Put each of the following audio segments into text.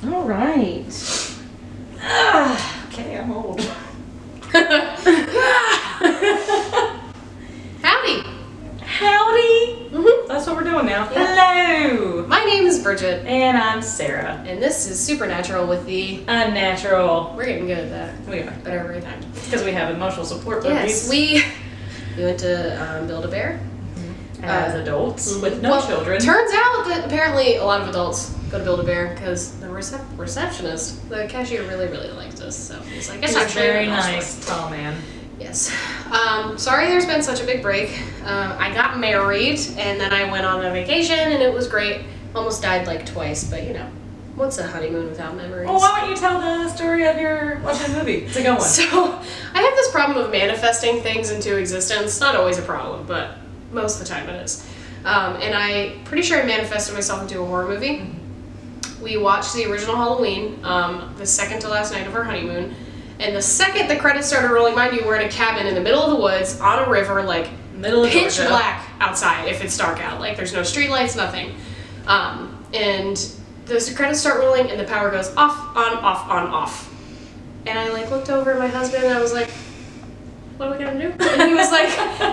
All right. Okay, I'm old. Howdy. Howdy. That's what we're doing now. Yeah. Hello. My name is Bridget, And I'm Sarah. and this is Supernatural with the... Unnatural. We're getting good at that. We are. Better every time. Because we have emotional support Yes, buddies. we went to Build-A-Bear. As adults with no Well, children. Turns out that apparently a lot of adults go to Build-A-Bear because the receptionist, the cashier, really, really liked us. So he's like, it's He's actually very a nice nice, tall man. Yes. Sorry there's been such a big break. I got married and then I went on a vacation and it was great. Almost died like twice, but you know, what's a honeymoon without memories? Well, why don't you tell the story of your watching the movie? It's a good one. So, I have this problem of manifesting things into existence. Not always a problem, but most of the time it is. And I'm pretty sure I manifested myself into a horror movie. We watched the original Halloween, the second to last night of our honeymoon. And the second the credits started rolling, mind you, we're in a cabin in the middle of the woods, on a river, like Middle of pitch Georgia. black outside if it's dark out. Like there's no street lights, nothing. And the credits start rolling and the power goes off, on, off. And I like looked over at my husband and I was like, what are we gonna do? And he was like,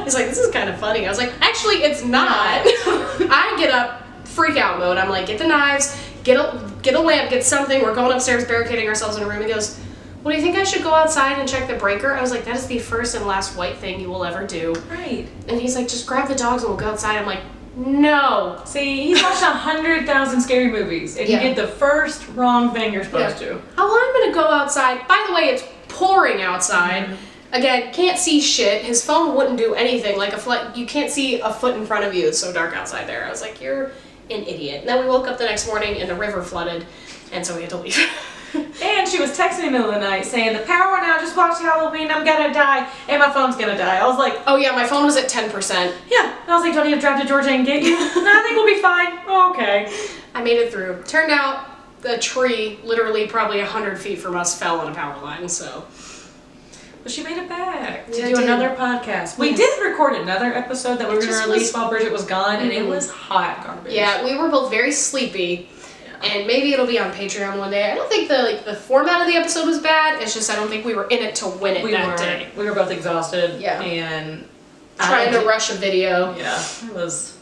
he's like, this is kind of funny. I was like, actually, it's not. I get up, freak out mode. I'm like, get the knives, get a lamp, get something. We're going upstairs, barricading ourselves in a room. He goes, well, do you think I should go outside and check the breaker? I was like, that is the first and last white thing you will ever do. Right. And he's like, just grab the dogs and we'll go outside. I'm like, no. See, he's watched 100,000 scary movies, and Yeah. you did the first wrong thing you're supposed to. Oh, well, I'm gonna go outside. By the way, it's pouring outside. Again, can't see shit. His phone wouldn't do anything. Like you can't see a foot in front of you. It's so dark outside there. I was like, you're an idiot. And then we woke up the next morning and the river flooded, and so we had to leave. And she was texting me in the middle of the night saying, the power went out, just watched Halloween, I'm gonna die, and my phone's gonna die. I was like, Oh yeah, my phone was at 10%. yeah. And I was like, do I need to drive to Georgia and get you? No, I think we'll be fine. Oh, okay. I made it through. Turned out the tree, literally probably 100 feet from us, fell on a power line. So But she made it back to Yeah, I do did. another podcast. We Yes. did record another episode that we were It going just to release was- while Bridget was gone, and it Mhm. was hot garbage. yeah, we were both very sleepy. Yeah. And maybe it'll be on Patreon one day. I don't think the format of the episode was bad. It's just I don't think we were in it to win it We that were, day. we were both exhausted. Yeah. And Trying to rush a video. Yeah, it was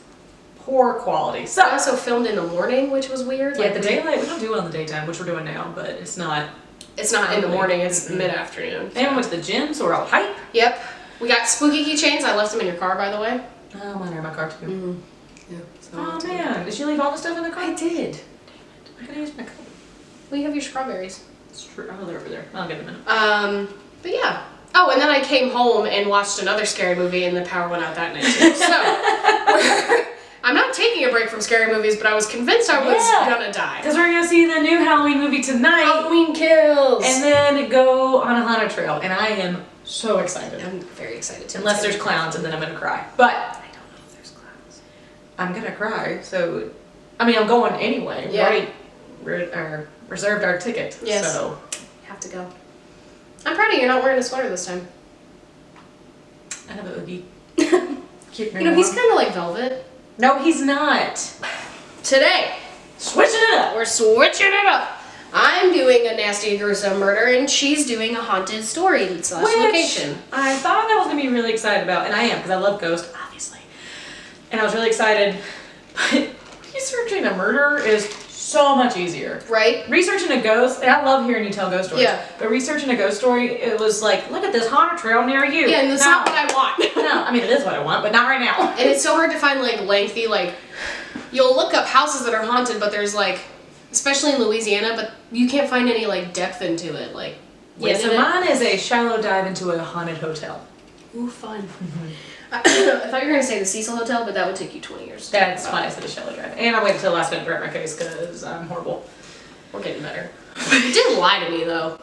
poor quality. I So, also filmed in the morning, which was weird. yeah, Like, the daylight, we don't do it on the daytime, which we're doing now, but it's not. It's not in the Early. morning. It's Mhm. mid-afternoon. And we went to the gym, so we're all hype. Yep. We got spooky keychains. I left them in your car, by the way. Oh, mine are in my car too. Mm-hmm. Yeah. So Oh man, did you leave all the stuff in the car? I did. I could use my cup. We have your strawberries. It's true. Oh, they're over there. I'll get them in. But yeah. Oh, and then I came home and watched another scary movie, and the power went out that night too. So I'm not taking a break from scary movies, but I was convinced I was Yeah. gonna die. Because we're gonna see the new Halloween movie tonight, Halloween Kills. and then go on a haunted trail, and I am so excited. I'm very excited too. Unless there's clowns, and then I'm gonna cry. But I don't know if there's clowns. I'm gonna cry, so I mean I'm going anyway. Yeah. Right? Reserved our ticket. Yes. So Have to go. I'm proud of you. You're not wearing a sweater this time. I have a oogie. Keep me You know, he's warm. kind of like Velvet. No, he's not. Today, Switching it up. we're switching it up. I'm doing a nasty, gruesome murder, and she's doing a haunted story / location. I thought I was gonna be really excited about, and I am because I love ghosts, obviously. And I was really excited, but researching a murder is so much easier. Right? Researching a ghost, and I love hearing you tell ghost stories. Yeah. But researching a ghost story, it was like, look at this haunted trail near you. Yeah, and that's no, not what I want. no, I mean it is what I want, but not right now. And it's so hard to find like lengthy, like you'll look up houses that are haunted, but there's like, especially in Louisiana, but you can't find any like depth into it. Like, Yeah, so when mine is a shallow dive into a haunted hotel. Ooh, fun. I thought you were gonna say the Cecil Hotel, but that would take you 20 years. to That's talk why I about. said a shallow dive. And I waited till the last minute to write my face because I'm horrible. We're getting better. You didn't lie to me though.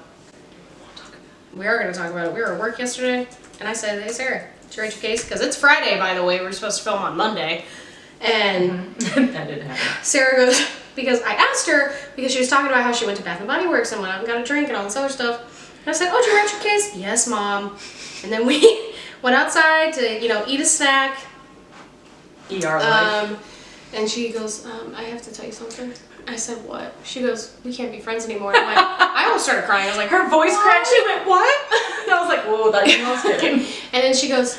We are gonna talk about it. We were at work yesterday, and I said, "Hey Sarah, did you write your case?" Because it's Friday, by the way. We're supposed to film on Monday, and That didn't happen. Sarah goes, because I asked her, because she was talking about how she went to Bath and Body Works and went out and got a drink and all this other stuff. And I said, oh, did you write your case? Yes, Mom. And then we went outside to, eat a snack. ER life. And she goes, I have to tell you something. I said, what? She goes, we can't be friends anymore. And I'm like, I almost started crying. I was like, Her voice cracked. She went, what? And I was like, whoa, that you was kidding. And then she goes,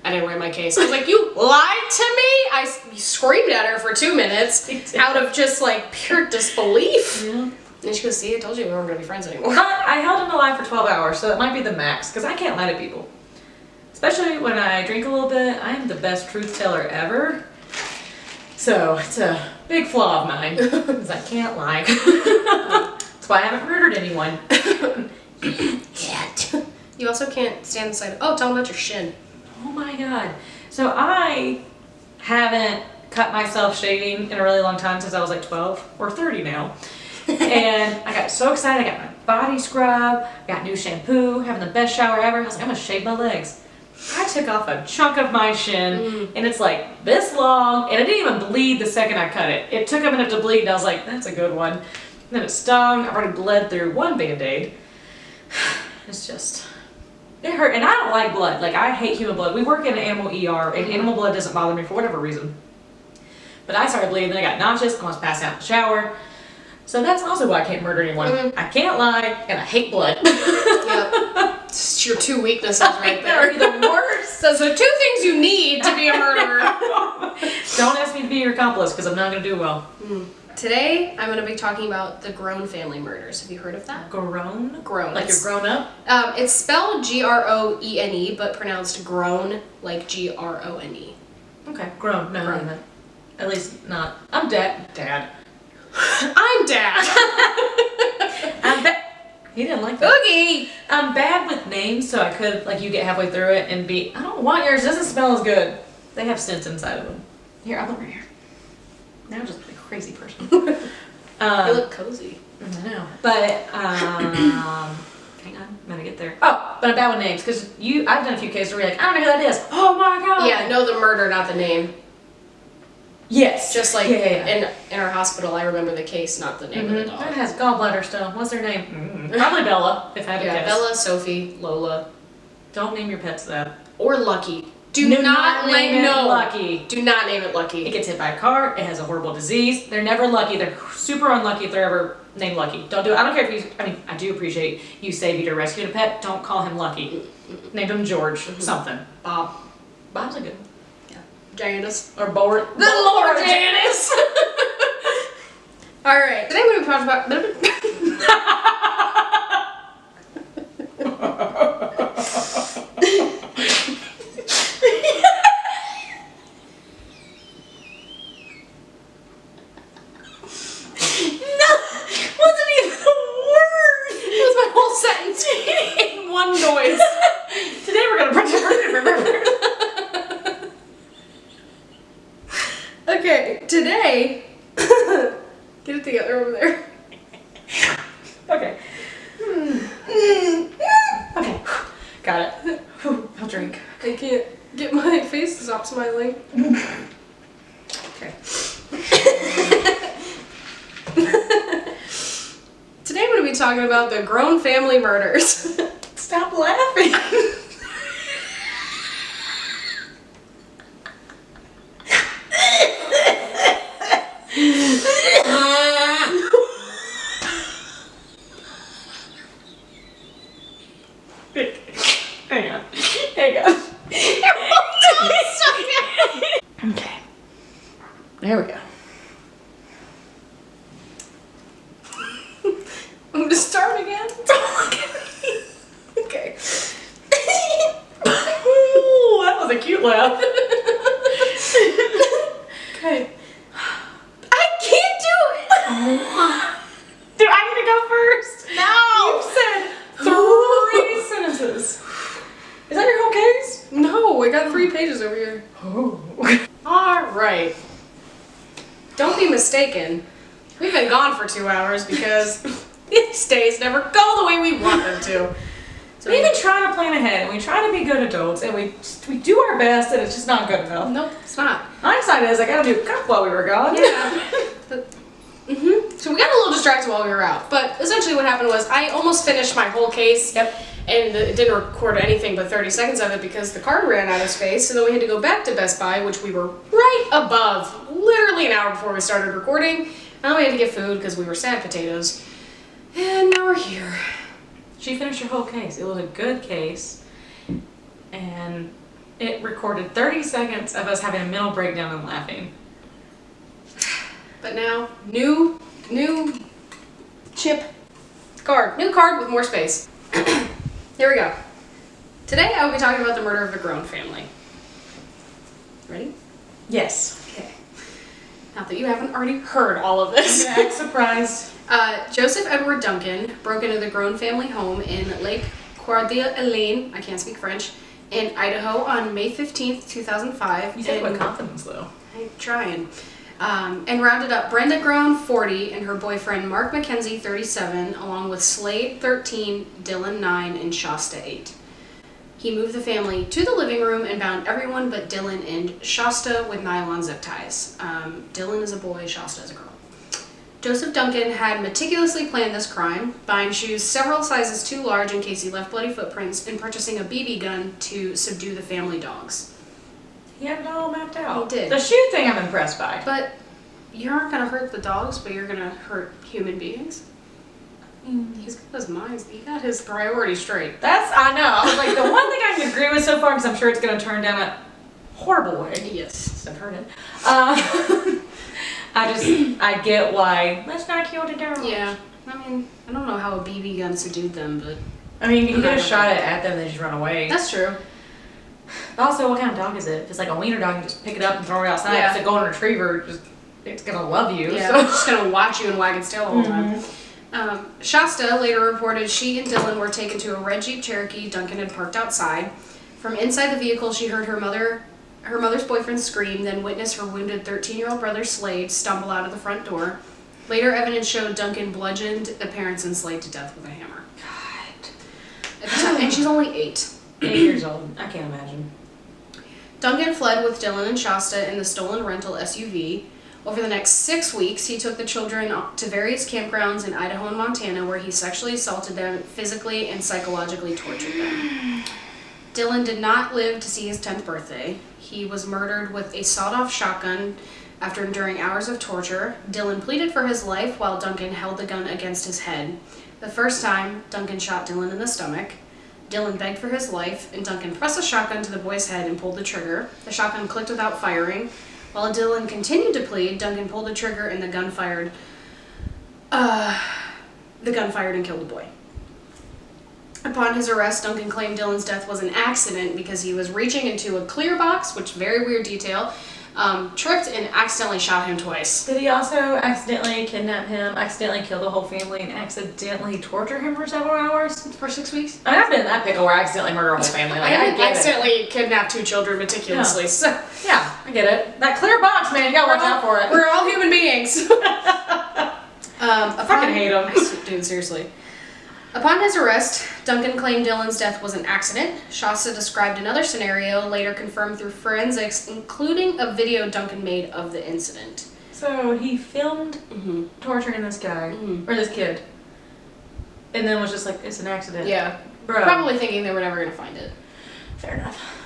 I didn't wear my case. I was like, you lied to me? I screamed at her for 2 minutes out of just like pure disbelief. Yeah. And she goes, see, I told you we weren't going to be friends anymore. I held him alive for 12 hours, so that might be the max, because I can't lie to people. Especially when I drink a little bit, I am the best truth teller ever. So it's a big flaw of mine, because I can't lie. That's why I haven't murdered anyone. Yet. You also can't stand the sight of, oh, tell them about your shin. Oh my god. So I haven't cut myself shaving in a really long time, since I was like 12 or 30 now. And I got so excited. I got my body scrub, got new shampoo, having the best shower ever. I was like, I'm gonna shave my legs. I took off a chunk of my shin, and it's like this long, and it didn't even bleed the second I cut it. It took a minute to bleed, and I was like, that's a good one. And then it stung. I've already bled through one Band-Aid. It's just, it hurt. And I don't like blood. Like, I hate human blood. We work in an animal ER, and animal blood doesn't bother me for whatever reason. But I started bleeding, then I got nauseous, almost passed out in the shower. So that's also why I can't murder anyone. I can't lie, and I hate blood. Yep. It's your two weaknesses right there. They're the worst. So 2 things you need to be a murderer. Don't ask me to be your accomplice, because I'm not going to do well. Today, I'm going to be talking about the Grown family murders. Have you heard of that? Grown? Grown. Like you're grown up? It's spelled Grone, but pronounced grown, like Grone. Okay, grown. No, Grown. no. At least not. I'm Dad. I'm Dad. I'm bad. He didn't like that. Oogie. I'm bad with names, so I could, like, you get halfway through it and be, I don't want yours, it doesn't smell as good. They have scents inside of them. Here, I'll look right here. Now I'm just a crazy person. You look cozy. I know. But, hang on, I'm gonna get there. Oh, but I'm bad with names, because I've done a few cases where you're like, I don't know who that is. Oh my god. Yeah, know the murder, not the name. Yes. Just like yeah. in our hospital, I remember the case, not the name of the dog. That has gallbladder stone. What's their name? Probably Bella, if I had to guess. Bella, Sophie, Lola. Don't name your pets that. Or Lucky. Do not name it Lucky. Do not name it Lucky. It gets hit by a car. It has a horrible disease. They're never lucky. They're super unlucky if they're ever named Lucky. Don't do it. I don't care if you, I mean, I do appreciate you saved or rescued a pet. Don't call him Lucky. Named him George. Something. Bob. Bob's a good one. Janice. Or Board. The Lord Janice! Alright, today we're going to talk about... Wasn't even a word! It was my whole sentence in one noise. Today we're going to Okay, today... Get it together over there. Okay. Okay. Got it. I'll drink. I can't get my face to stop smiling. Okay. Today I'm going to be talking about the Grown family murders. Stop laughing. Hang on. Okay. There we go. I'm going to start again. Don't look at me. Okay. Ooh, that was a cute laugh. Okay. I can't do it. Do I need to go first? No. You've said 3 sentences. Is that your whole case? No, I got 3 pages over here. Oh. Alright. Don't be mistaken. We've been gone for 2 hours because these days never go the way we want them to. So We even try to plan ahead, and we try to be good adults, and we do our best, and it's just not good enough. Nope, it's not. Hindsight is I gotta do a cup while we were gone. Yeah. So we got a little distracted while we were out, but essentially what happened was I almost finished my whole case. Yep. And it didn't record anything but 30 seconds of it because the card ran out of space, so then we had to go back to Best Buy, which we were right above, literally an hour before we started recording. And then we had to get food because we were sad potatoes. And now we're here. She finished her whole case. It was a good case. And it recorded 30 seconds of us having a mental breakdown and laughing. But now, new chip card. New card with more space. Here we go. Today I will be talking about the murder of a grown family. Ready? Yes. Okay. Not that you haven't already heard all of this. Yeah, surprised. Joseph Edward Duncan broke into the grown family home in Lake Coeur d'Alene, I can't speak French, in Idaho on May 15th, 2005. You said it with confidence, though. I'm trying. And rounded up Brenda Grown, 40, and her boyfriend Mark McKenzie, 37, along with Slade, 13, Dylan, 9, and Shasta, 8. He moved the family to the living room and bound everyone but Dylan and Shasta with nylon zip ties. Dylan is a boy, Shasta is a girl. Joseph Duncan had meticulously planned this crime, buying shoes several sizes too large in case he left bloody footprints, and purchasing a BB gun to subdue the family dogs. He had it all mapped out. He did. The shoe thing I'm impressed by. But you aren't going to hurt the dogs, but you're going to hurt human beings? He's got his mind, he got his priorities straight. I know. I was like, the one thing I can agree with so far, because I'm sure it's going to turn down a horrible way. Yes. I've heard it. I get why. Let's not kill the dogs. Yeah. I mean, I don't know how a BB gun subdued them, but... I mean, you could have shot it at them and they just run away. That's true. But also, what kind of dog is it? If it's like a wiener dog, you just pick it up and throw it outside. Yeah. If it's a golden retriever, it's going to love you. Yeah, So. it's just going to watch you and wag its tail the whole time. Shasta later reported she and Dylan were taken to a red Jeep Cherokee Duncan had parked outside. From inside the vehicle, she heard her mother's boyfriend scream, then witnessed her wounded 13-year-old brother Slade stumble out of the front door. Later evidence showed Duncan bludgeoned the parents and Slade to death with a hammer. God. At the time, and she's only 8. 8 years old. I can't imagine. Duncan fled with Dylan and Shasta in the stolen rental SUV. Over the next 6 weeks, he took the children to various campgrounds in Idaho and Montana where he sexually assaulted them, physically and psychologically tortured them. Dylan did not live to see his 10th birthday. He was murdered with a sawed-off shotgun after enduring hours of torture. Dylan pleaded for his life while Duncan held the gun against his head. The first time, Duncan shot Dylan in the stomach. Dylan begged for his life, and Duncan pressed the shotgun to the boy's head and pulled the trigger. The shotgun clicked without firing. While Dylan continued to plead, Duncan pulled the trigger and the gun fired and killed the boy. Upon his arrest, Duncan claimed Dylan's death was an accident because he was reaching into a clear box, which very weird detail, tripped and accidentally shot him twice. Did he also accidentally kidnap him, accidentally kill the whole family, and accidentally torture him for several hours? For 6 weeks? I mean, I've been in that pickle where I accidentally murder a whole family. Like, I get accidentally kidnapped 2 children meticulously. Yeah. So Yeah, I get it. That clear box, man, you gotta watch out for it. We're all human beings. I fucking hate him. Dude, seriously. Upon his arrest, Duncan claimed Dylan's death was an accident. Shasta described another scenario, later confirmed through forensics, including a video Duncan made of the incident. So he filmed torturing this guy, or this kid, and then was just like, it's an accident. Yeah. Bro. Probably thinking they were never going to find it. Fair enough.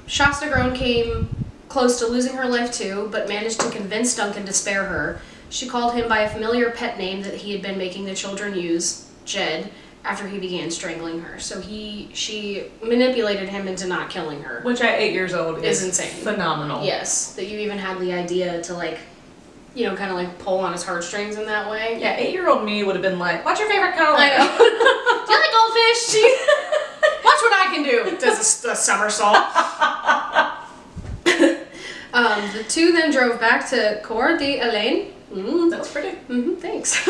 Shasta Grown came close to losing her life too, but managed to convince Duncan to spare her. She called him by a familiar pet name that he had been making the children use, Jed, after he began strangling her. So she manipulated him into not killing her. Which at 8 years old is insane. Phenomenal. Yes, that you even had the idea to kind of pull on his heartstrings in that way. Yeah, 8-year-old me would have been like, what's your favorite color? I know. Do you like goldfish? Watch what I can do. Does a somersault. The two then drove back to Coeur d'Alene. That was pretty. Thanks.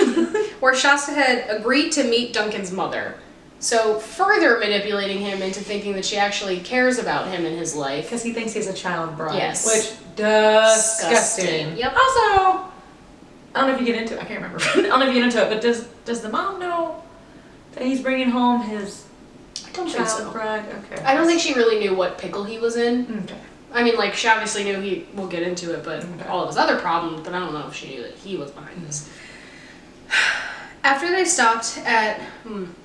Where Shasta had agreed to meet Duncan's mother. So further manipulating him into thinking that she actually cares about him and his life. Because he thinks he's a child bride. Yes. Which, disgusting. Yep. Also, I don't know if you get into it. I can't remember. I don't know if you get into it, but does the mom know that he's bringing home his child bride? Okay. I don't think she really knew what pickle he was in. Okay. I mean, she obviously knew we'll get into it, but all of his other problems, but I don't know if she knew that he was behind this. After they stopped at 1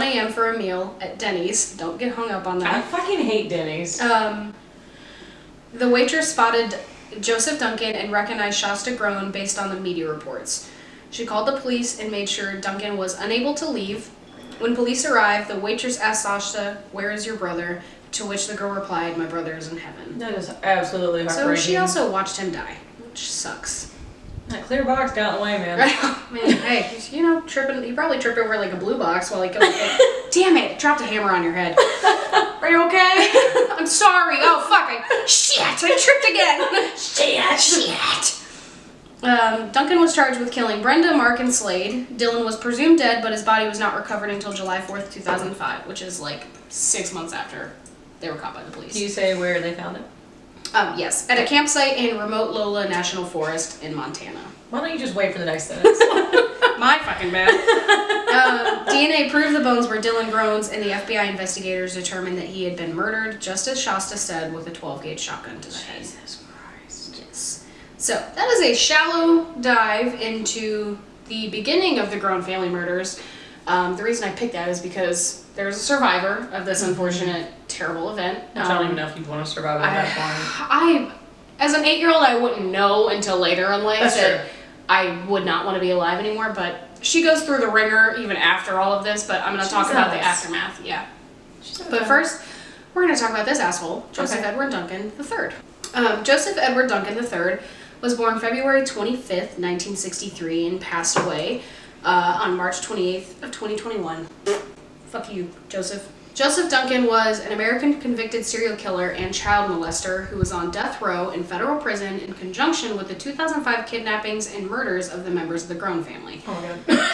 a.m. for a meal at Denny's, don't get hung up on I that. fucking hate Denny's. The waitress spotted Joseph Duncan and recognized Shasta Groen based on the media reports. She called the police and made sure Duncan was unable to leave. When police arrived, the waitress asked Shasta, "Where is your brother?" To which the girl replied, "My brother is in heaven." That is absolutely So heartbreaking. she also watched him die, which sucks. That clear box got in the way, man. Man, hey, he's, tripping. He probably tripped over like a blue box while he goes, damn it, dropped a hammer on your head. Are you okay? I'm sorry. Oh, fuck. Shit, I tripped again. Shit. Duncan was charged with killing Brenda, Mark, and Slade. Dylan was presumed dead, but his body was not recovered until July 4th, 2005, which is like 6 months after they were caught by the police. Can you say where they found it? Yes, at a campsite in remote Lola National Forest in Montana. Why don't you just wait for the next sentence? My fucking bad. DNA proved the bones were Dylan Groen's, and the FBI investigators determined that he had been murdered, just as Shasta said, with a 12-gauge shotgun to the head. Jesus Christ. Yes. So, that is a shallow dive into the beginning of the Groen family murders. The reason I picked that is because there's a survivor of this unfortunate, terrible event. I don't even know if you'd want to survive at that point. As an 8-year-old, I wouldn't know until later in life That's that true. I would not want to be alive anymore, but she goes through the ringer even after all of this, but I'm going to talk about the aftermath, yeah. But first, we're going to talk about this asshole, Joseph Edward Duncan III. Joseph Edward Duncan III was born February 25th, 1963, and passed away on March 28th of 2021. Fuck you, Joseph. Joseph Duncan was an American convicted serial killer and child molester who was on death row in federal prison in conjunction with the 2005 kidnappings and murders of the members of the Groen family. Oh my god.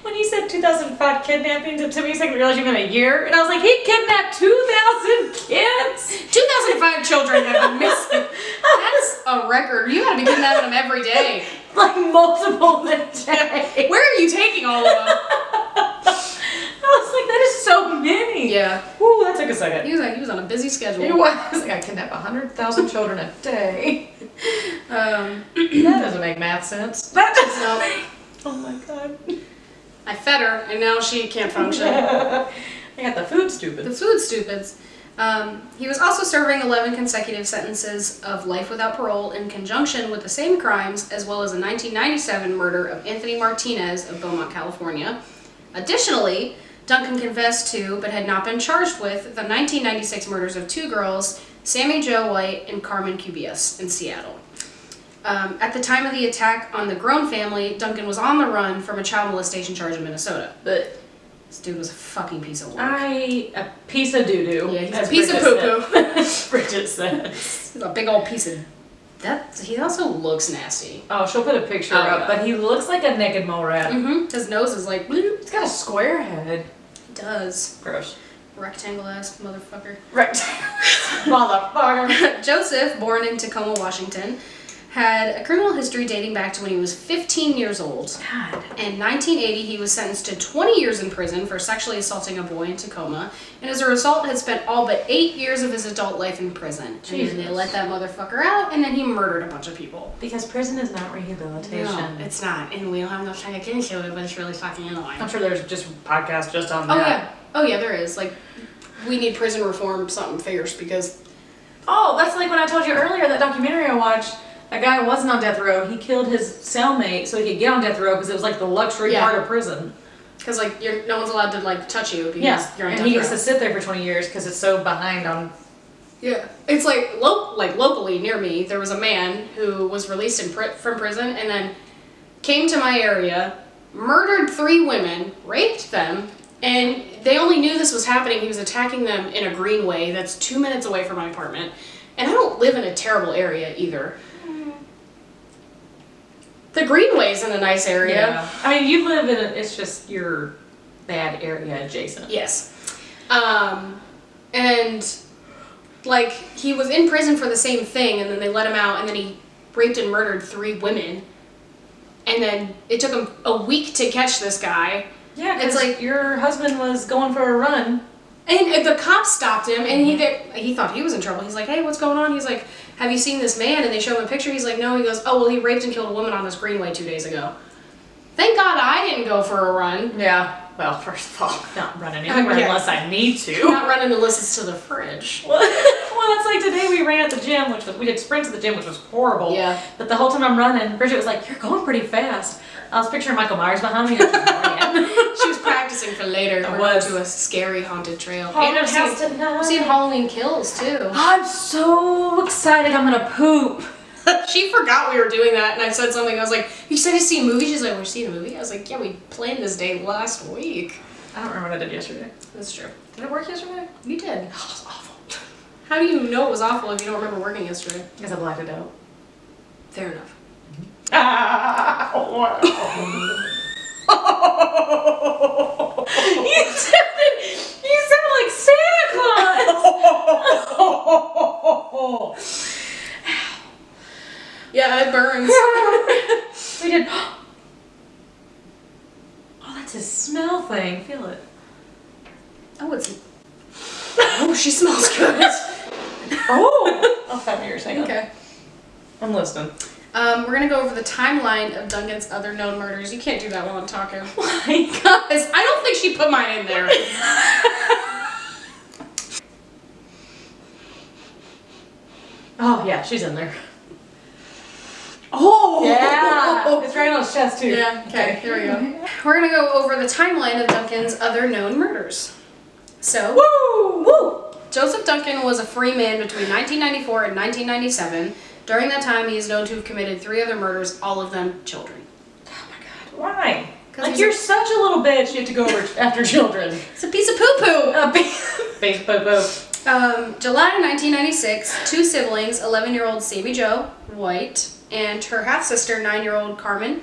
When you said 2005 kidnappings, it took me a second to realize you meant a year. And I was like, he kidnapped 2,000 kids? 2005 children have been missing. That's a record. You gotta be kidnapping them every day. Like multiple a day. Where are you taking all of them? I was like, that is so many. Yeah. Ooh, that took a second. He was on a busy schedule. He was. Like, I kidnap 100,000 children a day. That doesn't make math sense. That doesn't. Oh my god. I fed her, and now she can't function. I got the food stupids. The food stupids. He was also serving 11 consecutive sentences of life without parole in conjunction with the same crimes, as well as a 1997 murder of Anthony Martinez of Beaumont, California. Additionally, Duncan confessed to, but had not been charged with, the 1996 murders of 2 girls, Sammy Jo White and Carmen Cubias, in Seattle. At the time of the attack on the Groen family, Duncan was on the run from a child molestation charge in Minnesota. But this dude was a fucking piece of work. A piece of doo-doo. Yeah, he's a piece of poo-poo. Bridget says. He's a big old piece of... He also looks nasty. Oh, she'll put a picture up, but he looks like a naked mole rat. Mm-hmm. His nose is like... He's got a square head. He does. Gross. Rectangle-ass motherfucker. Right. Motherfucker. Joseph, born in Tacoma, Washington, had a criminal history dating back to when he was 15 years old. God. In 1980, he was sentenced to 20 years in prison for sexually assaulting a boy in Tacoma, and as a result had spent all but 8 years of his adult life in prison. Jesus. And then they let that motherfucker out, and then he murdered a bunch of people. Because prison is not rehabilitation. No, it's not, and we don't have enough time to get into it, but it's really fucking annoying. I'm sure there's just podcasts just on Oh that. yeah. Oh yeah, there is. Like, we need prison reform something fierce because... Oh, that's like when I told you earlier, that documentary I watched. A guy wasn't on death row. He killed his cellmate so he could get on death row because it was like the luxury part of prison. Because like no one's allowed to like touch you because you're on death row. And he gets to sit there for 20 years because it's so behind on. Yeah, it's like locally near me, there was a man who was released from prison and then came to my area, murdered 3 women, raped them, and they only knew this was happening. He was attacking them in a greenway that's 2 minutes away from my apartment, and I don't live in a terrible area either. The Greenway's in a nice area. Yeah. I mean, you live in it's just your bad area adjacent. Yes. And, like, he was in prison for the same thing, and then they let him out, and then he raped and murdered 3 women. And then it took him a week to catch this guy. Yeah, it's like your husband was going for a run. And the cops stopped him, and he thought he was in trouble. He's like, hey, what's going on? He's like, have you seen this man? And they show him a picture. He's like, no. He goes, oh, well, he raped and killed a woman on this greenway 2 days ago. Thank God I didn't go for a run. Yeah. Well, first of all, not running anywhere unless I need to. Not running unless it's to the fridge. Well, Well, it's like today we ran at the gym, we did sprints at the gym, which was horrible. Yeah. But the whole time I'm running, Bridget was like, "You're going pretty fast." I was picturing Michael Myers behind me. She was practicing for later. I We're was. going to a scary haunted trail. Haunted And house I've tonight. seen Halloween Kills too. I'm so excited. I'm gonna poop. She forgot we were doing that, and I said something. I was like, "You said to see a movie?" She's like, "We're seeing a movie." I was like, "Yeah, we planned this day last week." I don't remember what I did yesterday. That's true. Did it work yesterday? You did. Oh, it was awful. How do you know it was awful if you don't remember working yesterday? Because I blacked it out. Fair enough. Ah, wow. You sound like Santa Claus. Yeah, it burns. We did. Oh, that's his smell thing. Feel it. Oh, it's. Oh, she smells good. Oh, I'll 5 years. Hang on. Okay. I'm listening. We're gonna go over the timeline of Duncan's other known murders. You can't do that while I'm talking. Why? Because I don't think she put mine in there. Oh yeah, she's in there. Oh! Yeah, it's right on his chest too. Yeah, okay, here we go. We're gonna go over the timeline of Duncan's other known murders. So, Woo! Joseph Duncan was a free man between 1994 and 1997. During that time, he is known to have committed 3 other murders, all of them children. Oh my god, why? 'Cause Like he's you're such a little bitch. You have to go over after children. It's a piece of poo-poo! Face poo. July 1996, 2 siblings, 11-year-old Sammy Jo White and her half-sister, 9-year-old Carmen.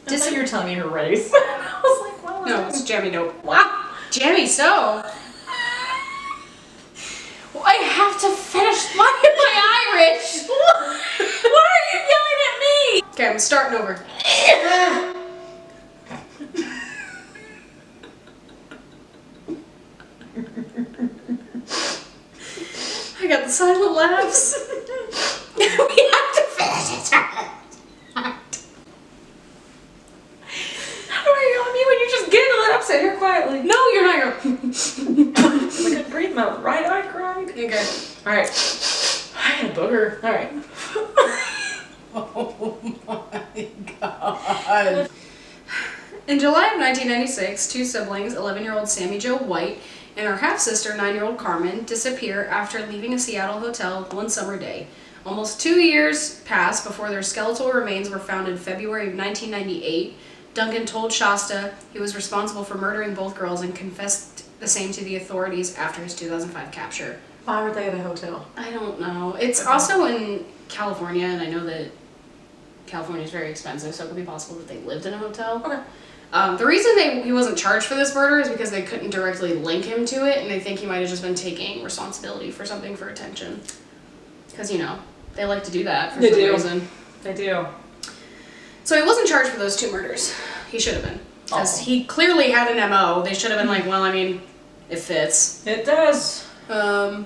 I thought you were telling me her race. I was like, what was No, that? it's Jammy Dope. Wow! Jammy, so... Well, I have to finish. Why am I Irish? Why are you yelling at me? Okay, I'm starting over. I got the silent laughs. We have to finish it. How do I yell at me when you're just giggling? I'm sitting here quietly. No, you're not going. I couldn't breathe. My right eye cried. Okay. All right. I had a booger. All right. Oh my god. In July of 1996, 2 siblings, 11-year-old Sammy Jo White and her half-sister, 9-year-old Carmen, disappear after leaving a Seattle hotel one summer day. Almost 2 years passed before their skeletal remains were found in February of 1998. Duncan told Shasta he was responsible for murdering both girls and confessed the same to the authorities after his 2005 capture. Why were they at a hotel? I don't know. It's also in California, and I know that California is very expensive, so it could be possible that they lived in a hotel. Okay. The reason he wasn't charged for this murder is because they couldn't directly link him to it, and they think he might have just been taking responsibility for something for attention. Because, you know, they like to do that for some reason. They do. So he wasn't charged for those 2 murders. He should have been. Because he clearly had an MO. They should have been like, well, I mean, it fits. It does. In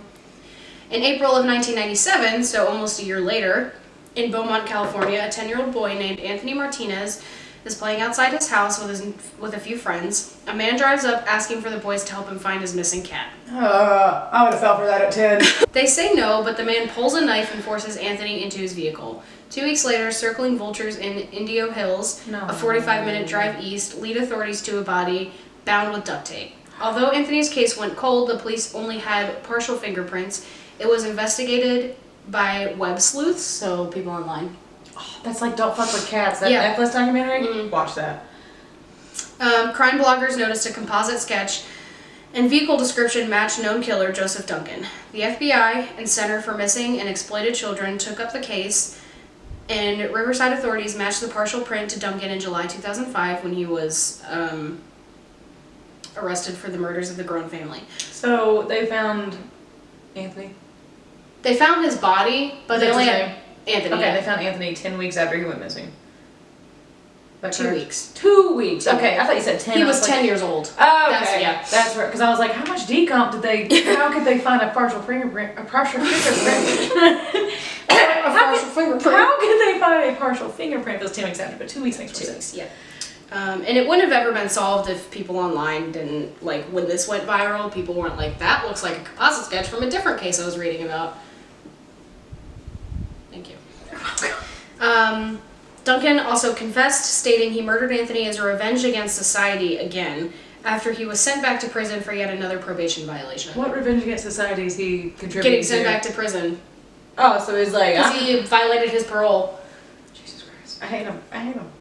April of 1997, so almost a year later, in Beaumont, California, a 10-year-old boy named Anthony Martinez is playing outside his house with a few friends. A man drives up asking for the boys to help him find his missing cat. I would have fell for that at 10. They say no, but the man pulls a knife and forces Anthony into his vehicle. 2 weeks later, circling vultures in Indio Hills, No. a 45-minute drive east, lead authorities to a body bound with duct tape. Although Anthony's case went cold, the police only had partial fingerprints. It was investigated by web sleuths, so people online. That's like Don't Fuck with Cats, that Yeah. Netflix documentary. Mhm. Watch that. Crime bloggers noticed a composite sketch and vehicle description matched known killer Joseph Duncan. The FBI and Center for Missing and Exploited Children took up the case, and Riverside authorities matched the partial print to Duncan in July 2005 when he was arrested for the murders of the Grown family. So they found Anthony. They found his body, but they That's only his had name? Anthony. Okay, yeah. they found Anthony 10 weeks after he went missing. That 2 correct? weeks. 2 weeks. Okay, I thought you said 10. He I was like, 10 years old. Oh, okay. That's- yeah. That's right. Because I was like, how much decomp did they? How could they find a partial fingerprint? A partial fingerprint. How could they find a partial fingerprint if it was 10 weeks after? But 2 weeks makes more 2 sense. weeks, yeah. And it wouldn't have ever been solved if people online didn't, like, when this went viral, people weren't like, that looks like a composite sketch from a different case I was reading about. Duncan also confessed, stating he murdered Anthony as a revenge against society again, after he was sent back to prison for yet another probation violation. What revenge against society is he contributing Getting sent back to prison. Oh, so he's like... Because he violated his parole. Jesus Christ. I hate him. I hate him.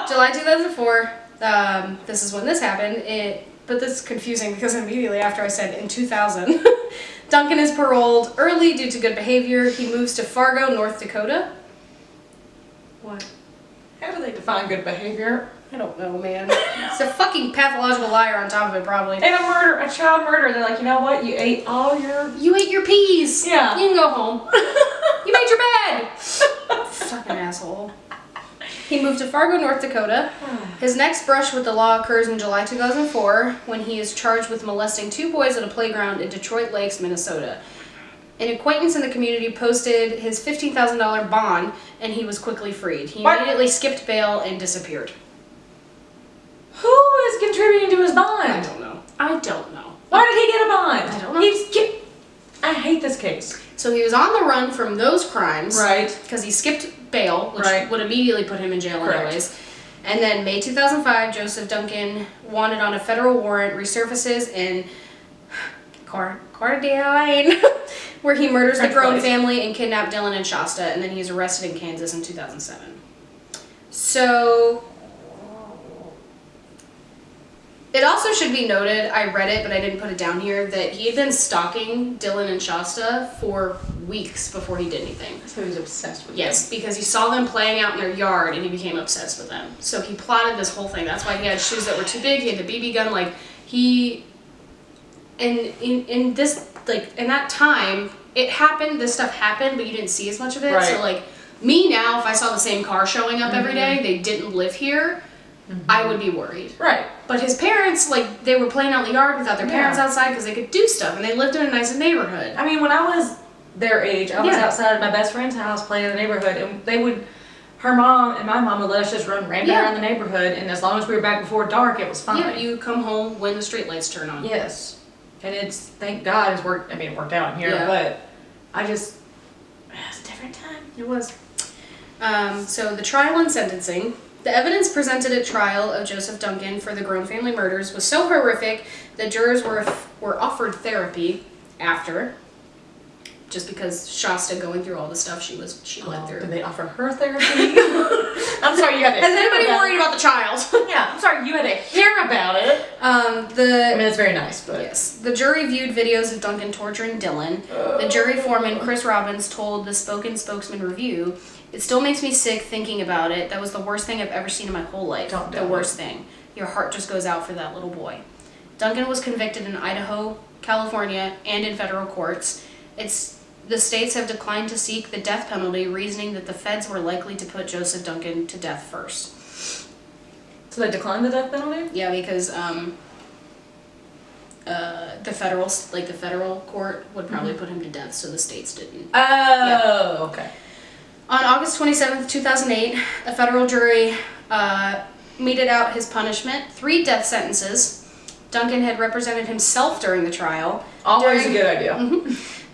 July 2004, this is when this happened. But this is confusing because immediately after I said in 2000, Duncan is paroled early due to good behavior. He moves to Fargo, North Dakota. What? How do they define good behavior? I don't know, man. It's a fucking pathological liar on top of it, probably. And a child murder. They're like, you know what? You ate all your... You ate your peas. Yeah. You can go home. You made your bed. Fucking asshole. He moved to Fargo, North Dakota. His next brush with the law occurs in July 2004 when he is charged with molesting 2 boys at a playground in Detroit Lakes, Minnesota. An acquaintance in the community posted his $15,000 bond, and he was quickly freed. He immediately skipped bail and disappeared. Who is contributing to his bond? I don't know. Why did he get a bond? I don't know. I hate this case. So he was on the run from those crimes. Right. Because he skipped bail, which Right. would immediately put him in jail anyways. And then May 2005, Joseph Duncan, wanted on a federal warrant, resurfaces in Cardine, where he murders the grown family and kidnapped Dylan and Shasta, and then he was arrested in Kansas in 2007. So... It also should be noted, I read it, but I didn't put it down here, that he had been stalking Dylan and Shasta for weeks before he did anything. So he was obsessed with Yes, because he saw them playing out in their yard and he became obsessed with them. So he plotted this whole thing. That's why he had shoes that were too big, he had the BB gun, like, he... And in this, like, in that time, it happened, this stuff happened, but you didn't see as much of it. Right. So, like, me now, if I saw the same car showing up every day, they didn't live here, I would be worried. Right. But his parents, like, they were playing out in the yard without their parents outside because they could do stuff, and they lived in a nice neighborhood. I mean, when I was their age, I was outside of my best friend's house playing in the neighborhood, and her mom and my mom would let us just run random around the neighborhood, and as long as we were back before dark, it was fine. Yeah, you come home when the street lights turn on. Yes. And thank God it worked out here, but it was a different time. It was. So the trial and sentencing. The evidence presented at trial of Joseph Duncan for the grown family murders was so horrific that jurors were offered therapy after, just because Shasta going through all the stuff she went through. Did they offer her therapy? I'm sorry, you had to. Has anybody worried about the child? Yeah, I'm sorry, you had to hear about it. I mean, it's very nice, but yes, the jury viewed videos of Duncan torturing Dylan. The jury foreman Chris Robbins told the Spokesman Review, "It still makes me sick thinking about it. That was the worst thing I've ever seen in my whole life. The worst thing. Your heart just goes out for that little boy." Duncan was convicted in Idaho, California, and in federal courts. The states have declined to seek the death penalty, reasoning that the feds were likely to put Joseph Duncan to death first. So they declined the death penalty? Yeah, because the federal court would probably put him to death, so the states didn't. Oh, okay. On August 27th, 2008, a federal jury meted out his punishment, 3 death sentences. Duncan had represented himself during the trial. Always a good idea.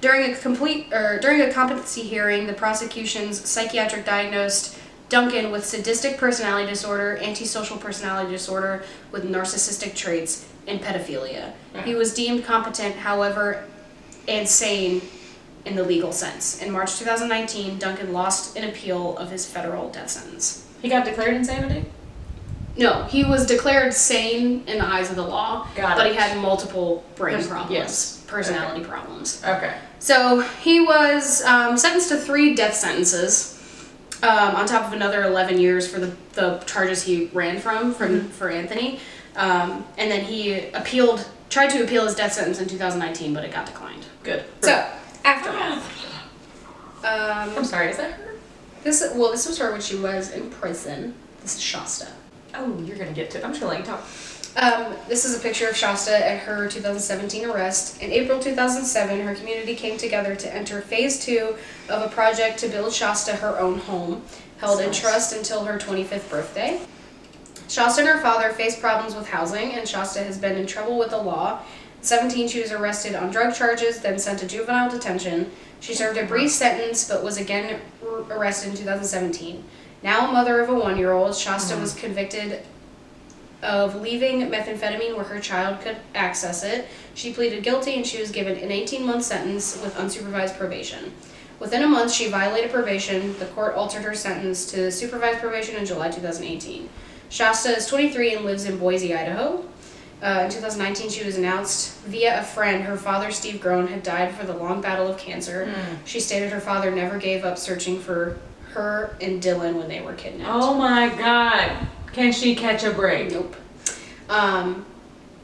During a competency hearing, the prosecution's psychiatric diagnosed Duncan with sadistic personality disorder, antisocial personality disorder with narcissistic traits, and pedophilia. He was deemed competent, however, and sane in the legal sense. In March 2019, Duncan lost an appeal of his federal death sentence. He got declared insanity? No, he was declared sane in the eyes of the law, but he had multiple brain problems, personality problems. Okay. So he was sentenced to 3 death sentences, on top of another 11 years for the charges he ran for Anthony. And then he tried to appeal his death sentence in 2019, but it got declined. Good. So, aftermath. I'm sorry, is that her? This was her when she was in prison. This is Shasta. Oh, you're gonna get to it. I'm just gonna let you talk. This is a picture of Shasta at her 2017 arrest. In April 2007, her community came together to enter phase 2 of a project to build Shasta her own home, held in trust until her 25th birthday. Shasta and her father faced problems with housing, and Shasta has been in trouble with the law. 17, she was arrested on drug charges, then sent to juvenile detention. She served a brief sentence, but was again arrested in 2017. Now a mother of a 1-year-old, Shasta was convicted of leaving methamphetamine where her child could access it. She pleaded guilty and she was given an 18-month sentence with unsupervised probation. Within a month, she violated probation. The court altered her sentence to supervised probation in July 2018. Shasta is 23 and lives in Boise, Idaho. In 2019, she was announced via a friend her father, Steve Groen, had died for the long battle of cancer. She stated her father never gave up searching for her and Dylan when they were kidnapped. Oh my God. Can she catch a break? Nope.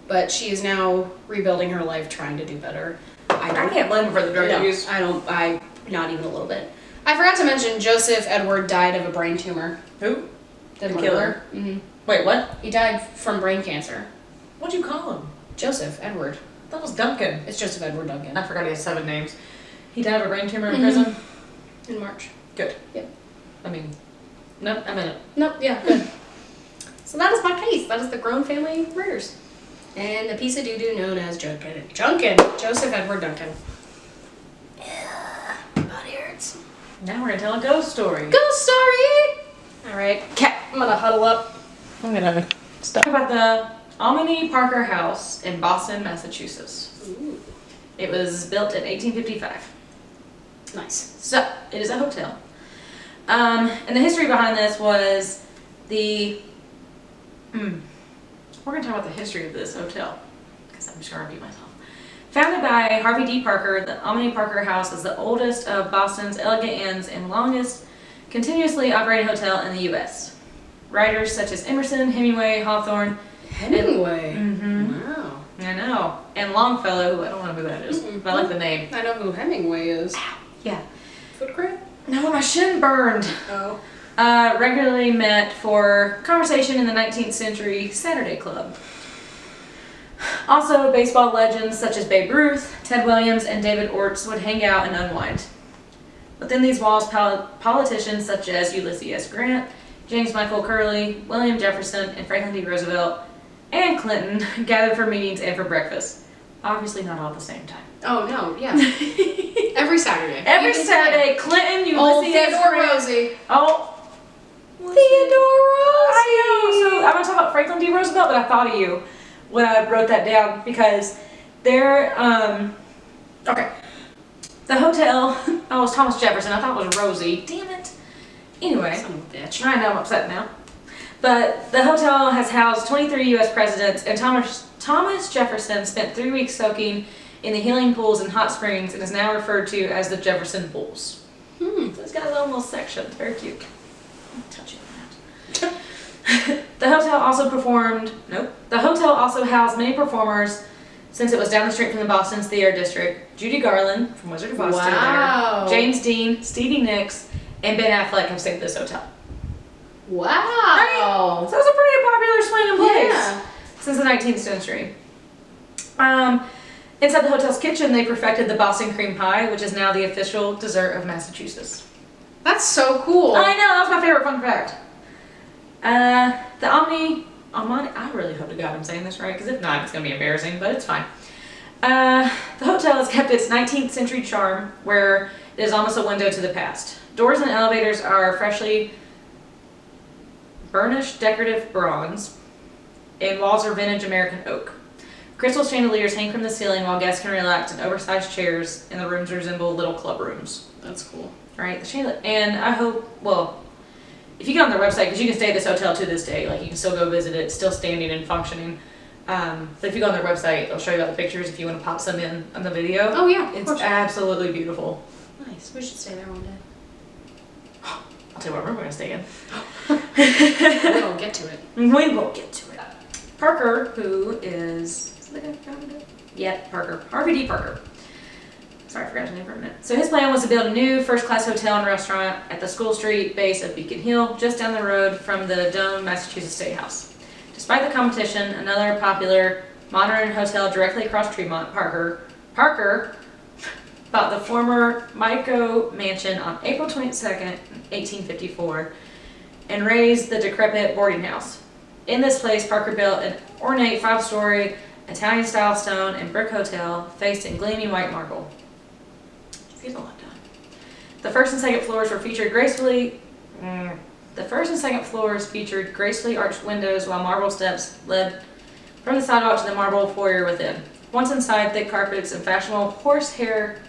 But she is now rebuilding her life, trying to do better. I can't blame her for the drug use. Not even a little bit. I forgot to mention Joseph Edward died of a brain tumor. Who? The killer? Mm-hmm. Wait, what? He died from brain cancer. What'd you call him? Joseph Edward. That was Duncan. It's Joseph Edward Duncan. I forgot he had 7 names. He died of a brain tumor in prison? In March. Good. Yep. I mean, nope, I meant it. Nope, yeah, good. So that is my case. That is the Groen family murders. And the piece of doo-doo known as Joseph Edward Duncan. Body hurts. Now we're gonna tell a ghost story. Ghost story! Alright, cat, I'm gonna huddle up. I'm gonna talk about the Omni Parker House in Boston, Massachusetts. Ooh. It was built in 1855. Nice. So, it is a hotel. And the history behind this was we're going to talk about the history of this hotel, because I'm just going to repeat myself. Founded by Harvey D. Parker, the Omni Parker House is the oldest of Boston's elegant inns and longest continuously operating hotel in the U.S. Writers such as Emerson, Hemingway, Hawthorne. Hemingway? Wow. I know. And Longfellow, who I don't know who that is, but I like the name. I know who Hemingway is. Yeah. Foot cramp? No, my shin burned. Oh. Regularly met for conversation in the 19th century Saturday Club. Also, baseball legends such as Babe Ruth, Ted Williams, and David Ortiz would hang out and unwind. Within these walls, politicians such as Ulysses S. Grant, James Michael Curley, William Jefferson, and Franklin D. Roosevelt, and Clinton gathered for meetings and for breakfast. Obviously not all at the same time. Oh, no, yeah. Every Saturday. Every Saturday, Clinton, Ulysses S. Theodore Grant. Rosie. Oh. Theodore Rosie. I know. So I'm going to talk about Franklin D. Roosevelt, but I thought of you when I wrote that down because they're, okay. The hotel, oh, it was Thomas Jefferson. I thought it was Rosie. Damn it. Anyway. Son of a bitch. I know, I'm upset now. But the hotel has housed 23 U.S. presidents, and Thomas Jefferson spent 3 weeks soaking in the healing pools and hot springs and is now referred to as the Jefferson Pools. So it's got a little section. It's very cute. I'm touching that. The hotel also housed many performers since it was down the street from the Boston's theater district. Judy Garland from Wizard of Oz, wow. James Dean, Stevie Nicks, and Ben Affleck have stayed at this hotel. Wow. Right? So it's a pretty popular swinging place Yeah. since the 19th century. Inside the hotel's kitchen, they perfected the Boston cream pie, which is now the official dessert of Massachusetts. That's so cool. I know, that was my favorite fun fact. The Omni, I really hope to God I'm saying this right, because if not, it's going to be embarrassing, but it's fine. The hotel has kept its 19th century charm, where it is almost a window to the past. Doors and elevators are freshly burnished decorative bronze, and walls are vintage American oak. Crystal chandeliers hang from the ceiling while guests can relax in oversized chairs, and the rooms resemble little club rooms. That's cool. Right? The chandelier, and I hope, well, if you get on their website, because you can stay at this hotel to this day, like you can still go visit it, it's still standing and functioning. But if you go on their website, they'll show you all the pictures if you want to pop some in on the video. Oh yeah, It's absolutely beautiful. Nice. We should stay there one day. I'll tell you what room we're going to stay in. We'll get to it. We will get to it. Parker, who is the guy who founded it? Yeah, Parker. Harvey D. Parker. Sorry, I forgot his name for a minute. So his plan was to build a new first-class hotel and restaurant at the School Street base of Beacon Hill, just down the road from the Dome, Massachusetts State House. Despite the competition, another popular modern hotel directly across Tremont, Parker bought the former Mico Mansion on April 22nd, 1854, and raised the decrepit boarding house. In this place, Parker built an ornate 5-story Italian-style stone and brick hotel faced in gleaming white marble. Get a lot done. The first and second floors were featured gracefully. The first and second floors featured gracefully arched windows, while marble steps led from the sidewalk to the marble foyer within. Once inside, thick carpets and fashionable horsehair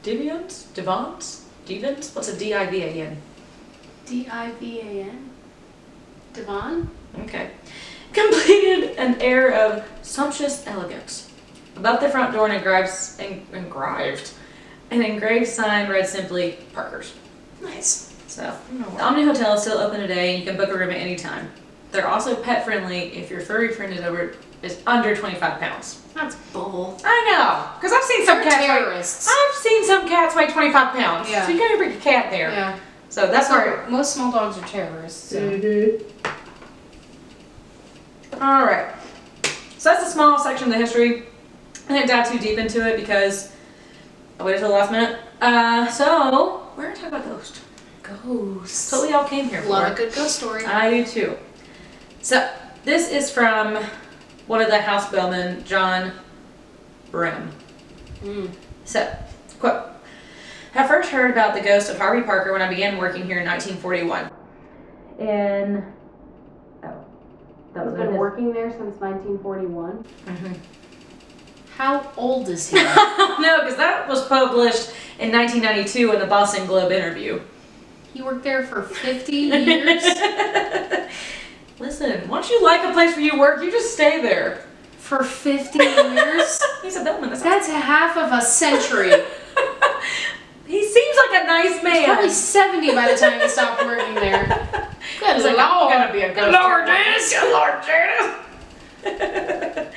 divans? Divans? What's a D-I-V-A-N? D-I-V-A-N? Divan? Okay. Completed an air of sumptuous elegance. Above the front door, an engraved sign read simply, Parker's. Nice. So, the Omni Hotel is still open today, and you can book a room at any time. They're also pet friendly if your furry friend is under 25 pounds. That's bull. I know, because I've seen some cats. Terrorists. I've seen some cats weigh 25 pounds. Yeah. So you gotta bring your cat there. Yeah. So that's where. Most small dogs are terrorists. So. All right. So that's a small section of the history. I didn't dive too deep into it because I waited till the last minute. So we're gonna talk about ghosts. Ghosts. That's what we all came here for. Love a good ghost story. I do too. So this is from one of the house bellmen, John Brim. So, quote, I first heard about the ghost of Harvey Parker when I began working here in 1941. And, that was been working there since 1941. Mm-hmm. How old is he? No, because that was published in 1992 in the Boston Globe interview. He worked there for 50 years? Listen, once you like a place where you work, you just stay there. For 50 years? He's a bellman. That's half of a century. He seems like a nice man. He's probably 70 by the time he stopped working there. Good He's like, Lord. I'm gonna be a ghost. Lord Janice. Good Lord Janice.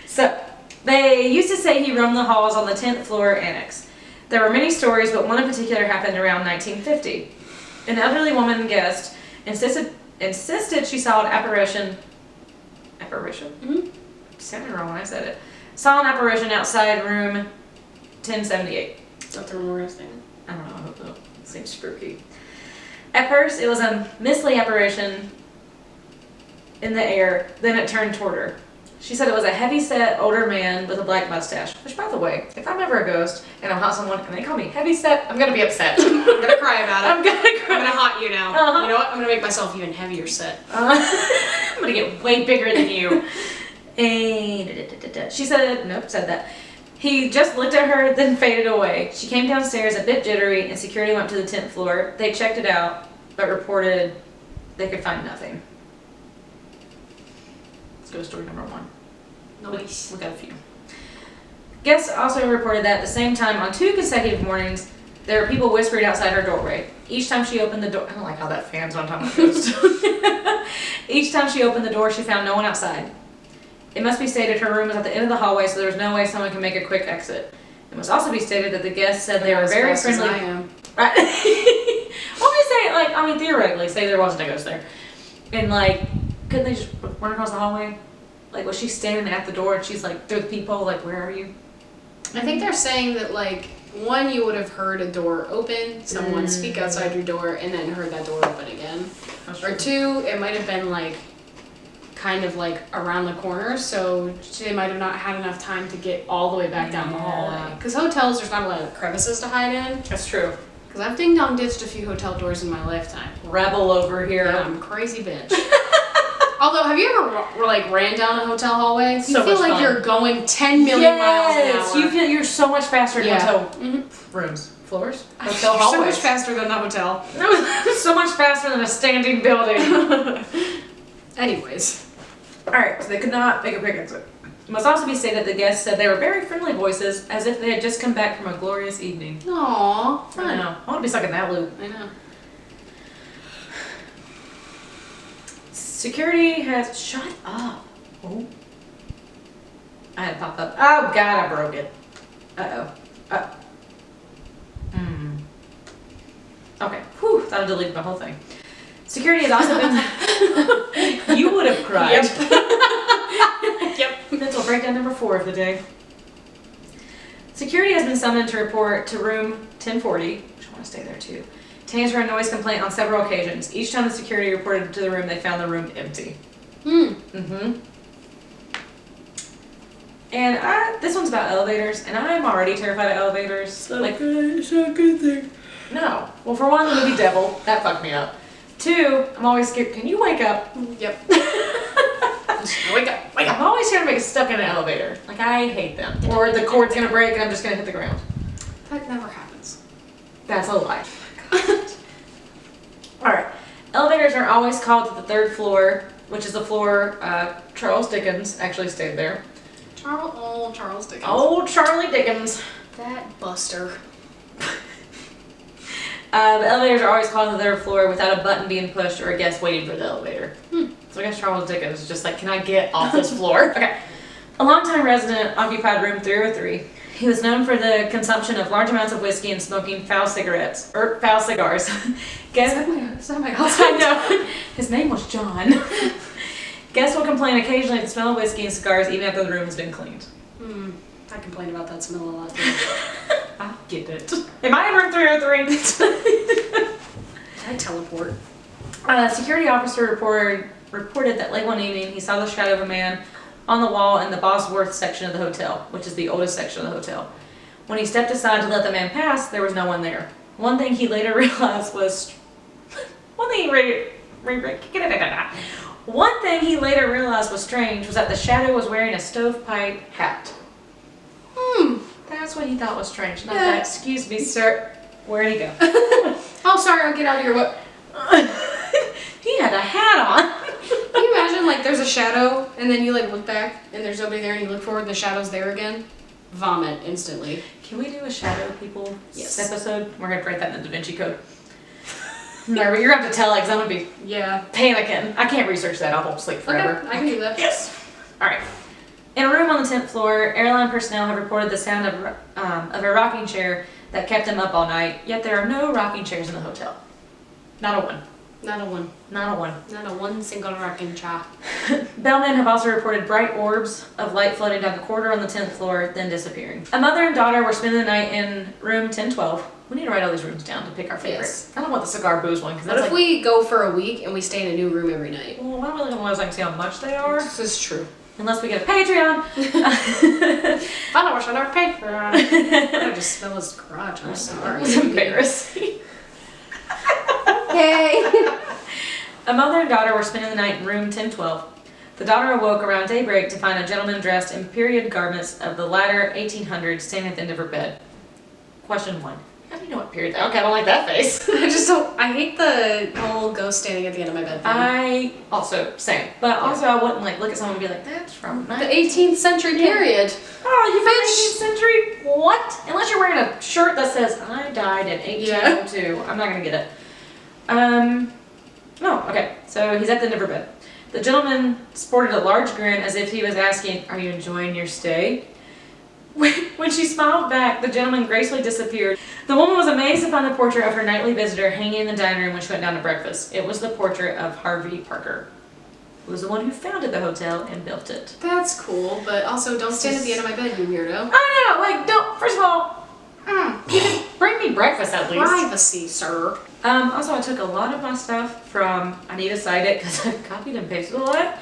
So, they used to say he roamed the halls on the 10th floor annex. There were many stories, but one in particular happened around 1950. An elderly woman guest insisted she saw an apparition. Apparition? Mm-hmm. Sounded wrong when I said it. Saw an apparition outside room 1078. Is that the rumor thing? I don't know. I hope so. It seems spooky. At first, it was a misty apparition in the air. Then it turned toward her. She said it was a heavy-set older man with a black mustache. Which, by the way, if I'm ever a ghost and I'm hot someone and they call me heavy-set, I'm gonna be upset. I'm gonna cry about it. I'm gonna cry. I'm gonna haunt you now. Uh-huh. You know what? I'm gonna make myself even heavier set. I'm gonna get way bigger than you. And she said, nope, said that. He just looked at her, then faded away. She came downstairs a bit jittery, and security went to the 10th floor. They checked it out, but reported they could find nothing. Let's go to story number 1. Nice. We got a few. Guests also reported that at the same time on 2 consecutive mornings, there were people whispering outside her doorway. Each time she opened the door, I don't like how that fans on top of the ghost. Each time she opened the door, she found no one outside. It must be stated her room was at the end of the hallway, so there was no way someone could make a quick exit. It must also be stated that the guests said they were very friendly. I am. Right? Well, we say, theoretically, say there wasn't a ghost there. And, couldn't they just run across the hallway? Was she standing at the door and she's through the peephole, where are you? I think they're saying that, one, you would have heard a door open, someone speak outside your door, and then heard that door open again. Or 2, it might have been, around the corner, so they might have not had enough time to get all the way back down the hallway. Because hotels, there's not a lot of crevices to hide in. That's true. Because I've ding-dong ditched a few hotel doors in my lifetime. Rebel over here. Yeah, I'm a crazy bitch. Although, have you ever ran down a hotel hallway? You So feel much like fun. You're going 10 million miles an hour. You feel you're so much faster in hotel rooms. Floors? Hotel hallways. So much faster than the hotel. So much faster than a standing building. Anyways. Alright, so they could not make a quick exit. It must also be stated the guests said they were very friendly voices, as if they had just come back from a glorious evening. Aww, fun. I know. I want to be stuck in that loop. I know. Security has... Shut up. Oh. I had to pop up. Oh, God, I broke it. Uh-oh. Okay. Whew, thought I deleted my whole thing. Security has also been... You would have cried. Yep. Mental breakdown number 4 of the day. Security has been summoned to report to room 1040, which I want to stay there too, to answer a noise complaint on several occasions. Each time the security reported to the room, they found the room empty. And this one's about elevators, and I'm already terrified of elevators. It's not a good thing. No. Well, for one, the movie Devil, that fucked me up. Two, I'm always scared. Can you wake up? Yep. Wake up. I'm always scared to get stuck in an elevator. Like, I hate them. Or the cord's gonna break and I'm just gonna hit the ground. That never happens. That's a lie. Alright. Elevators are always called to the 3rd floor, which is the floor Charles Dickens actually stayed there. Charles Dickens. Old Charlie Dickens. That buster. The elevators are always called to the 3rd floor without a button being pushed or a guest waiting for the elevator. So I guess Charles Dickens is just like, can I get off this floor? Okay. A longtime resident occupied room 303. He was known for the consumption of large amounts of whiskey and smoking foul cigars. Guess my I know. His name was John. Guests will complain occasionally of the smell of whiskey and cigars even after the room has been cleaned. I complain about that smell a lot too. I get it. Am I in room 303? I teleport. A security officer reported that late one evening he saw the shadow of a man on the wall in the Bosworth section of the hotel, which is the oldest section of the hotel. When he stepped aside to let the man pass, there was no one there. One thing he later realized was strange was that the shadow was wearing a stovepipe hat. That's what he thought was strange. Not that, excuse me, sir. Where'd he go? Oh, sorry, I'll get out of here. What? He had a hat on. Can you imagine, like, there's a shadow, and then you, like, look back, and there's nobody there, and you look forward, and the shadow's there again? Vomit instantly. Can we do a shadow people Yes. episode? We're going to write that in the Da Vinci Code. No, but you're going to have to tell, like, 'cause I'm going to be panicking. I can't research that. I won't sleep forever. Okay, I can do that. Yes. All right. In a room on the 10th floor, airline personnel have reported the sound of a rocking chair that kept them up all night, yet there are no rocking chairs in the hotel. Not a one. Not a one. Not a one. Not a one single rocking chair. Bellmen have also reported bright orbs of light floating down the corridor on the 10th floor, then disappearing. A mother and daughter were spending the night in room 1012. We need to write all these rooms down to pick our favorites. Yes. I don't want the cigar booze one. Cause What that's if like, we go for a week and we stay in a new room every night? well, why don't we look on the website and see how much they are? This is true. Unless we get a Patreon. Follow us on our Patreon. I just smell his garage. I'm sorry. It's embarrassing. Yay! A mother and daughter were spending the night in room 1012. The daughter awoke around daybreak to find a gentleman dressed in period garments of the latter 1800s standing at the end of her bed. Question 1. How do you know what period? Okay, I don't like that face. I just don't. I hate the whole ghost standing at the end of my bed thing. I also, same. But also I wouldn't like look at someone and be like, that's from The 18th century period. Oh, you from 18th century? What? Unless you're wearing a shirt that says, I died in 1802. I'm not going to get it. Oh, okay. So he's at the end of her bed. The gentleman sported a large grin as if he was asking, are you enjoying your stay? When she smiled back, the gentleman gracefully disappeared. The woman was amazed to find the portrait of her nightly visitor hanging in the dining room when she went down to breakfast. It was the portrait of Harvey Parker, who was the one who founded the hotel and built it. That's cool, but also don't stand at the end of my bed, you weirdo. I know, like, don't, first of all, you can bring me breakfast at least. Privacy, sir. Also, I took a lot of my stuff from, I need to cite it because I copied and pasted a lot.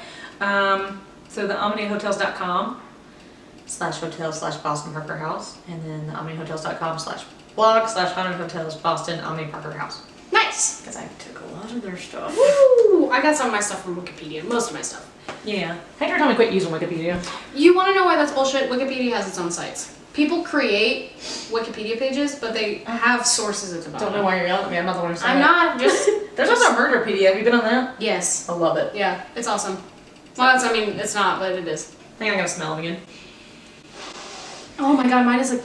So the omnihotels.com/hotel/Boston Parker House, and then the omnihotels.com/blog/haunted hotels Boston Omni Parker House. Nice! Because I took a lot of their stuff. Woo! I got some of my stuff from Wikipedia. Most of my stuff. Yeah. Hector told me to quit using Wikipedia. You want to know why that's bullshit? Wikipedia has its own sites. People create Wikipedia pages, but they have sources at the bottom. Don't know why you're yelling at me. I'm not the one who said I'm that. not, just... There's also a Murderpedia. Have you been on that? Yes. I love it. Yeah, it's awesome. Well, that's, I mean, it's not, but it is. I think I'm gonna smell them again. Oh my god, mine is like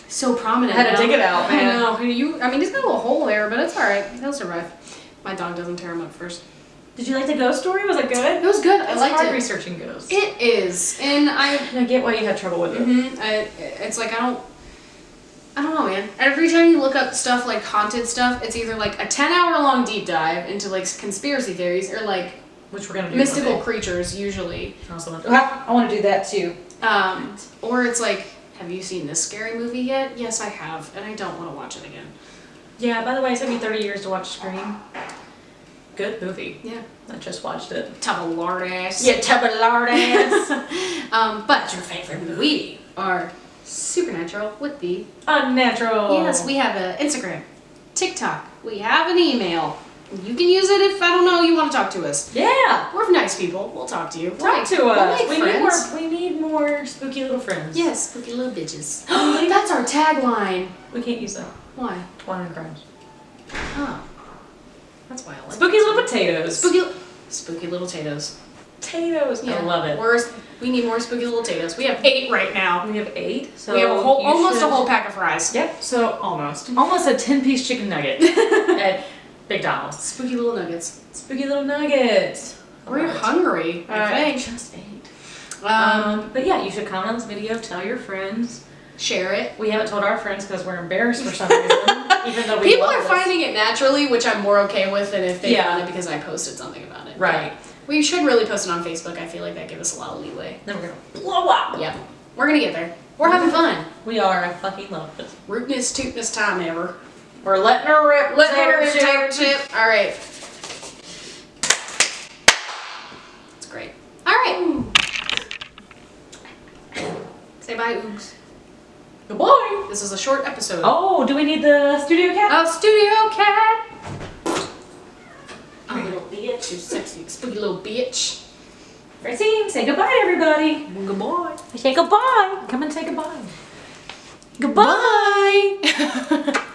so prominent. I had to dig it out, man. I know. I mean, he's got a little hole there, but it's alright. He'll survive. My dog doesn't tear him up first. Did you like the ghost story? Was it good? It was good. I It's liked hard it. researching ghosts. It is, and I get why you had trouble with it. it's like I don't know, man. Every time you look up stuff like haunted stuff, it's either like a 10-hour long deep dive into like conspiracy theories or like Which we're gonna do mystical creatures usually. I want to do that too. Or it's like, have you seen this scary movie yet? Yes, I have, and I don't want to watch it again. Yeah. By the way, it took me 30 years to watch Scream. Good movie. Yeah. I just watched it. Lard ass. Yeah, ass. But your favorite movie are Supernatural with the Unnatural. Yes, we have an Instagram, TikTok. We have an email. You can use it if, I don't know, you want to talk to us. Yeah. We're nice people. We'll talk to you. Talk to We'll us. make friends. We need more spooky little friends. Yes, spooky little bitches. That's our tagline. We can't use that. Why? Twine and crimes. Oh. That's why I like Spooky little potatoes. Spooky little potatoes. Potatoes. Yeah. I love it. We need more spooky little potatoes. We have 8 right now. We have 8. So we have almost a whole pack of fries. Yep. So almost a 10-piece chicken nugget at McDonald's. Spooky little nuggets. Spooky little nuggets. We're hungry. I think. Just ate. But yeah, you should comment on this video. Tell your friends. Share it. We haven't told our friends because we're embarrassed for some reason. Even though people are finding it naturally, which I'm more okay with than if they found it because I posted something about it. Right. We should really post it on Facebook. I feel like that gives us a lot of leeway. Then we're gonna blow up. Yep. We're gonna get there. We're having fun. We are. I fucking love it. Rootinest, tootinest time ever. We're letting her rip. Letting her rip, tater chip. All right. That's great. All right. Say bye, Oogs. Goodbye. This is a short episode. Oh, do we need the studio cat? Studio cat. Oh, little bitch, you sexy, spooky little bitch. Francine, say goodbye to everybody. Goodbye. Say goodbye. Come and say goodbye. Goodbye. Bye.